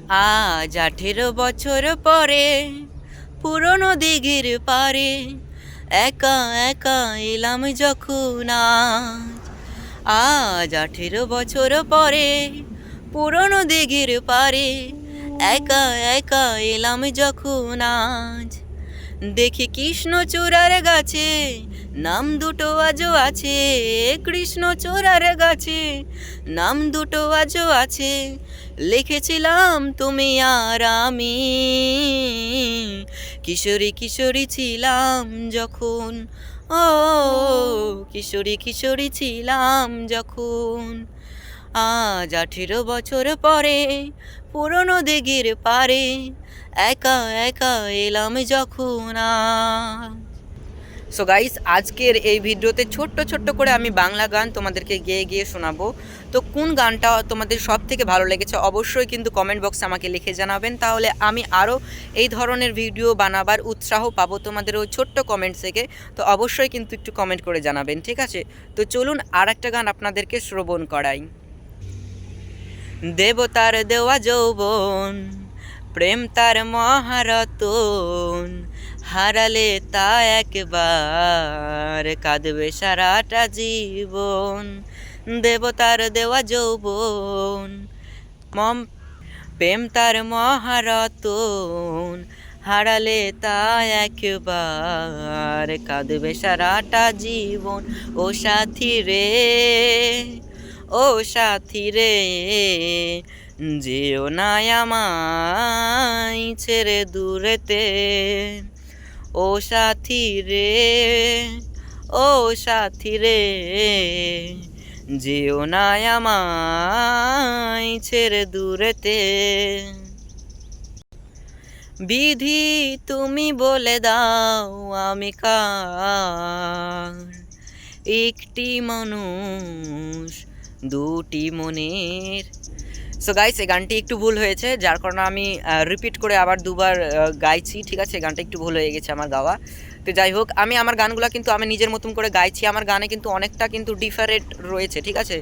আজ 18 বছর পরে পুরনো দিঘির পারে একা একা এলাম যখন আজ 18 বছর পরে পুরনো দিঘির পারে একা একা এলাম যখন আজ দেখি কৃষ্ণচূড়ার গাছে নাম দুটো আজও আছে, কৃষ্ণচূড়ার গাছে নাম দুটো আজও আছে। লিখেছিলাম তুমি আর আমি, কিশোরী কিশোরী ছিলাম যখন, ও কিশোরী কিশোরী ছিলাম যখন। আজ 18 বছর পরে পুরনো দিঘির পারে একা একা এলাম যখন। সো গাইস, আজকের এই ভিডিওতে ছোট্ট ছোট্ট করে আমি বাংলা গান তোমাদেরকে গেয়ে গিয়ে শোনাবো। তো কোন গানটা তোমাদের সব থেকে ভালো লেগেছে অবশ্যই কিন্তু কমেন্ট বক্সে আমাকে লিখে জানাবেন, তাহলে আমি আরও এই ধরনের ভিডিও বানাবার উৎসাহ পাবো তোমাদের ওই ছোট্ট কমেন্টস থেকে। তো অবশ্যই কিন্তু একটু কমেন্ট করে জানাবেন, ঠিক আছে? তো চলুন আর একটা গান আপনাদেরকে শ্রবণ করাই। দেবতার দেওয়া যৌবন, প্রেম তার মহারতন, হারালে তা একবার কাঁদবে সারাটা জীবন। দেবতার দেওয়া যৌবন, প্রেম তার মহারতন, হারালে তা একবার কাঁদবে সারাটা জীবন। ও সাথী রে, ও সাথী রে, যেও না আমায় ছেড়ে দূরেতে। ও সাথী রে, ও সাথী রে, যেও না আমায় ছেড়ে দূরেতে। বিধি তুমি বলে দাও আমি কার, একটি মানুষ দুটি মনের। সো গাইস, এই গানটি একটু ভুল হয়েছে, যার কারণে আমি রিপিট করে আবার দুবার গাইছি, ঠিক আছে? গানটা একটু ভুল হয়ে গেছে আমার গাওয়া। তো যাই হোক, আমি আমার গানগুলো কিন্তু আমি নিজের মতন করে গাইছি। আমার গানে কিন্তু অনেকটা কিন্তু ডিফারেন্ট রয়েছে, ঠিক আছে?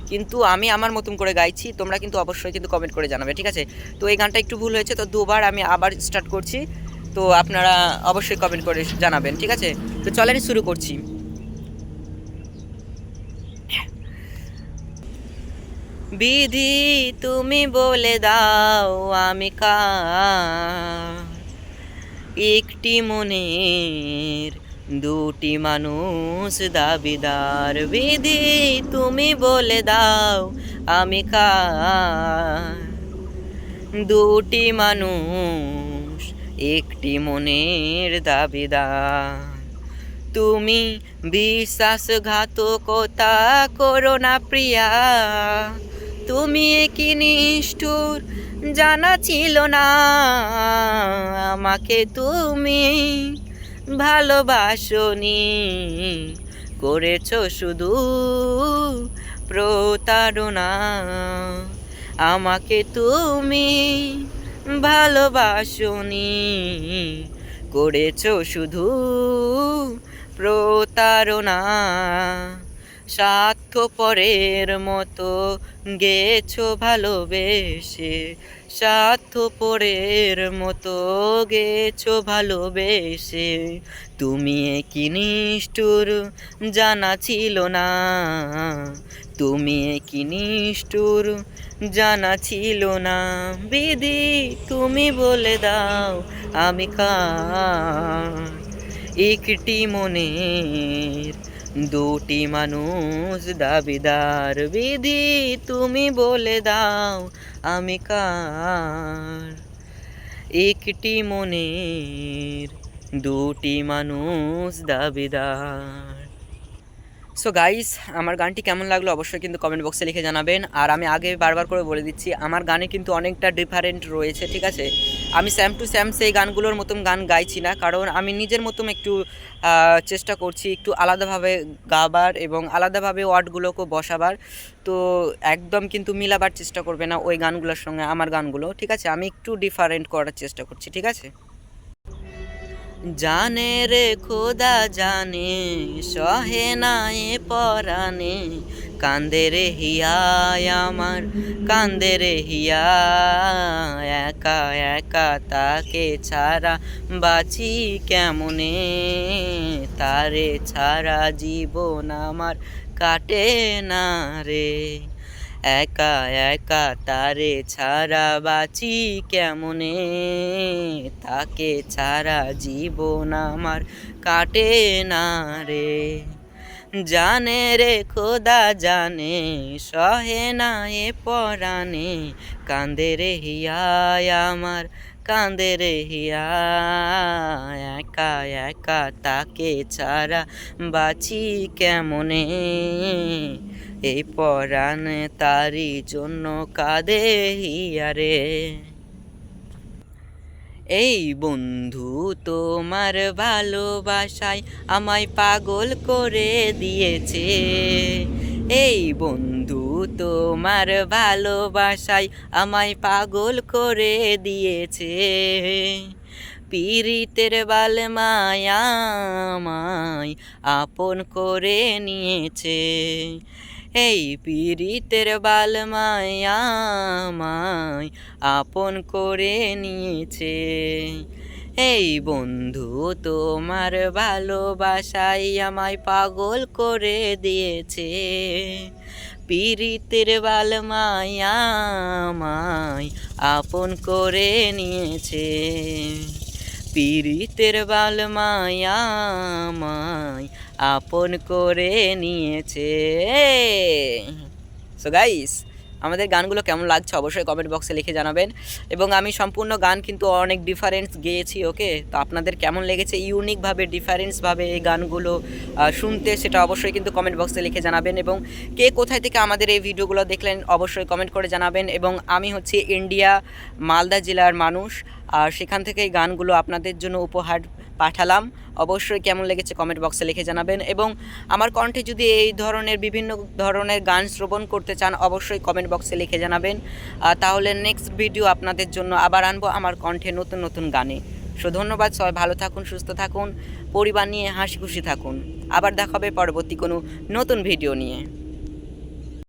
কিন্তু আমি আমার মতন করে গাইছি, তোমরা কিন্তু অবশ্যই কিন্তু কমেন্ট করে জানাবে, ঠিক আছে? তো এই গানটা একটু ভুল হয়েছে, তো দুবার আমি আবার স্টার্ট করছি। তো আপনারা অবশ্যই কমেন্ট করে জানাবেন, ঠিক আছে? তো চলেন শুরু করছি। বিধি তুমি বলে দাও আমি কার, একটি মনের দুটি মানুষ দাবিদার। বিধি তুমি বলে দাও আমি কার, দুটি মানুষ একটি মনের দাবিদার। তুমি বিশ্বাসঘাতকতা করো না প্রিয়া, তুমি কি নিষ্ঠুর জানা ছিল না। আমাকে তুমি ভালোবাসনি, করেছ শুধু প্রতারণা। আমাকে তুমি ভালোবাসনি, করেছ শুধু প্রতারণা। স্বার্থপরের মতো গেছো ভালোবেসে, স্বার্থপরের মতো গেছো ভালোবেসে। তুমি কি নিষ্ঠুর জানা ছিল না, তুমি কি নিষ্ঠুর জানা ছিল না। বিধি তুমি বলে দাও আমি কার, একটি মনের দুটি মানুষ দাবিদার। বিধি তুমি বলে দাও আমি কার, একটি মনের দুটি মানুষ দাবিদার। সো গাইস, আমার গানটি কেমন লাগলো অবশ্যই কিন্তু কমেন্ট বক্সে লিখে জানাবেন। আর আমি আগে বারবার করে বলে দিচ্ছি, আমার গানে কিন্তু অনেকটা ডিফারেন্ট রয়েছে, ঠিক আছে? আমি স্যাম টু স্যাম সেই গানগুলোর মতন গান গাইছি না, কারণ আমি নিজের মতন একটু চেষ্টা করছি একটু আলাদাভাবে গাবার এবং আলাদাভাবে ওয়ার্ডগুলোকে বসাবার। তো একদম কিন্তু মিলাবার চেষ্টা করবে না ওই গানগুলোর সঙ্গে আমার গানগুলো, ঠিক আছে? আমি একটু ডিফারেন্ট করার চেষ্টা করছি, ঠিক আছে? জানে রে খোদা জানে, সহে না এ পরাণে, কান্দে রে হিয়ায় আমার, কান্দে রে হিয়া একা একা তাকে ছাড়া বাঁচি কেমনে, তারে ছাড়া জীবন আমার কাটে না রে। একা একা তারে ছাড়া বাঁচি কেমনে, তাকে ছাড়া জীবন আমার কাটে না রে। জানে রে খোদা জানে, সহে না এ পরাণে, কান্দে রে হিয়ায় আমার, কান্দে রে হিয়া। একা একা তাকে ছাড়া বাঁচি কেমনে, এই পরাণ তারি জন্য কাঁদে হিয়ারে। এই বন্ধু তোমার ভালোবাসায় আমায় পাগল করে দিয়েছে, এই বন্ধু তোমার ভালোবাসায় আমায় পাগল করে দিয়েছে। পীড়িতের বালমায় আমায় আপন করে নিয়েছে, এই পীড়িতের বালমায় আমায় আপন করে নিয়েছে। এই বন্ধু তোমার ভালোবাসায় আমায় পাগল করে দিয়েছে, পীড়িতের বালমায় আমায় আপন করে নিয়েছে, পীড়িতের বালমায় আমায় আপন করে নিয়েছে। সো গাইস, আমাদের গানগুলো কেমন লাগছে অবশ্যই কমেন্ট বক্সে লিখে জানাবেন। এবং আমি সম্পূর্ণ গান কিন্তু অনেক ডিফারেন্স গেয়েছি, ওকে? তো আপনাদের কেমন লেগেছে ইউনিকভাবে ডিফারেন্সভাবে এই গানগুলো শুনতে, সেটা অবশ্যই কিন্তু কমেন্ট বক্সে লিখে জানাবেন। এবং কে কোথায় থেকে আমাদের এই ভিডিওগুলো দেখলেন অবশ্যই কমেন্ট করে জানাবেন। এবং আমি হচ্ছে ইন্ডিয়া মালদা জেলার মানুষ, আর সেখান থেকে এই গানগুলো আপনাদের জন্য উপহার পাঠালাম। অবশ্যই কেমন লেগেছে কমেন্ট বক্সে লিখে জানাবেন। এবং আমার কণ্ঠে যদি এই ধরনের বিভিন্ন ধরনের গান শ্রবণ করতে চান অবশ্যই কমেন্ট বক্সে লিখে জানাবেন, তাহলে নেক্সট ভিডিও আপনাদের জন্য আবার আনবো আমার কণ্ঠে নতুন নতুন গানে। সো ধন্যবাদ, সবাই ভালো থাকুন, সুস্থ থাকুন, পরিবার নিয়ে হাসি খুশি থাকুন। আবার দেখা হবে পরবর্তী কোনো নতুন ভিডিও নিয়ে।